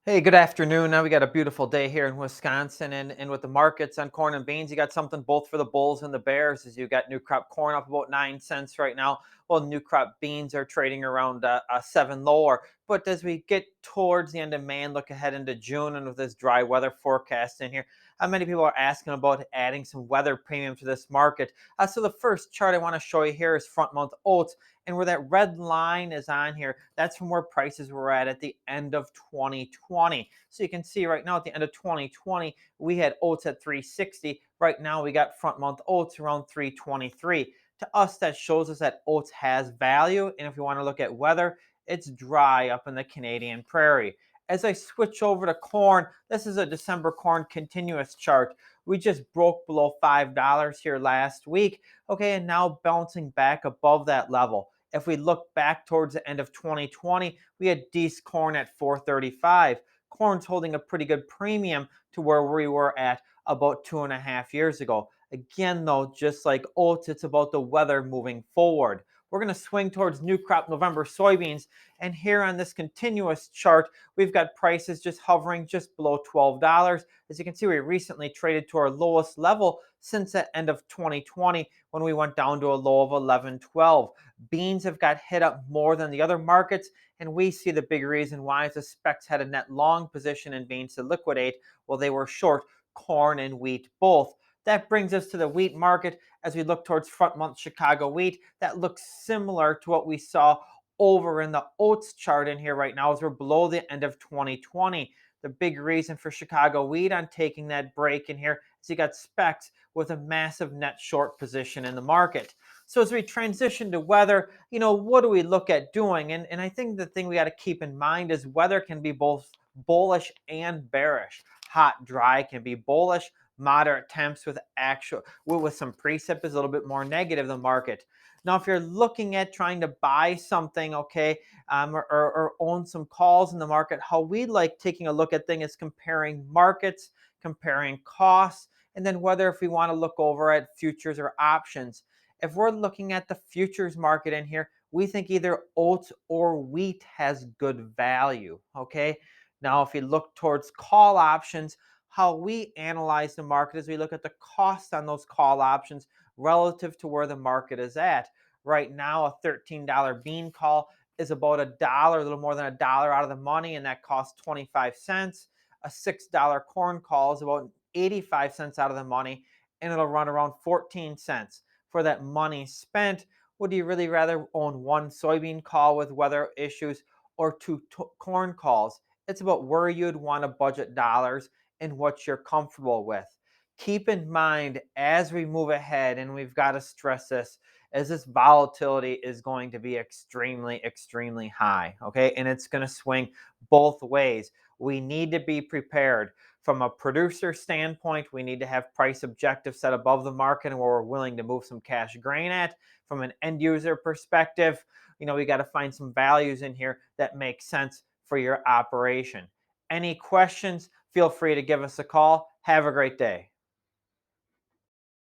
Hey, good afternoon. Now we got a beautiful day here in Wisconsin, and with the markets on corn and beans, you got something both for the bulls and the bears. As you got new crop corn up about 9 cents right now, while new crop beans are trading around a seven lower. But as we get towards the end of May and look ahead into June, and with this dry weather forecast in here, many people are asking about adding some weather premium to this market. So the first chart I want to show you here is front month oats. And where that red line is on here, that's from where prices were at the end of 2020. So you can see right now at the end of 2020, we had oats at 360. Right now, we got front month oats around 323. To us, that shows us that oats has value. And if you want to look at weather, it's dry up in the Canadian prairie. As I switch over to corn, this is a December corn continuous chart. We just broke below $5 here last week. Okay, and now bouncing back above that level. If we look back towards the end of 2020, we had Dees corn at 435. Corn's holding a pretty good premium to where we were at about 2.5 years ago. Again, though, just like oats, it's about the weather moving forward. We're going to swing towards new crop November soybeans. And here on this continuous chart, we've got prices just hovering just below $12. As you can see, we recently traded to our lowest level since the end of 2020 when we went down to a low of 11.12. Beans have got hit up more than the other markets, and we see the big reason why is the specs had a net long position in beans to liquidate while they were short corn and wheat both. That brings us to the wheat market as we look towards front month Chicago wheat. That looks similar to what we saw over in the oats chart in here right now as we're below the end of 2020. The big reason for Chicago wheat on taking that break in here is you got specs with a massive net short position in the market. So as we transition to weather, what do we look at doing? And I think the thing we got to keep in mind is weather can be both bullish and bearish. Hot, dry can be bullish. Moderate temps with some precip is a little bit more negative the market. Now, if you're looking at trying to buy something, okay, or own some calls in the market, how we like taking a look at things is comparing markets, comparing costs, and then whether if we want to look over at futures or options. If we're looking at the futures market in here, we think either oats or wheat has good value. Okay. Now, if you look towards call options, how we analyze the market is we look at the cost on those call options relative to where the market is at. Right now, a $13 bean call is about a little more than $1 out of the money, and that costs 25 cents. A $6 corn call is about 85 cents out of the money, and it'll run around 14 cents for that money spent. Would you really rather own one soybean call with weather issues or two corn calls? It's about where you'd want to budget dollars and what you're comfortable with. Keep in mind as we move ahead, and we've got to stress this, as this volatility is going to be extremely, extremely high. Okay. And it's going to swing both ways. We need to be prepared. From a producer standpoint, we need to have price objectives set above the market and where we're willing to move some cash grain at. From an end user perspective, we got to find some values in here that make sense for your operation. Any questions? Feel free to give us a call. Have a great day.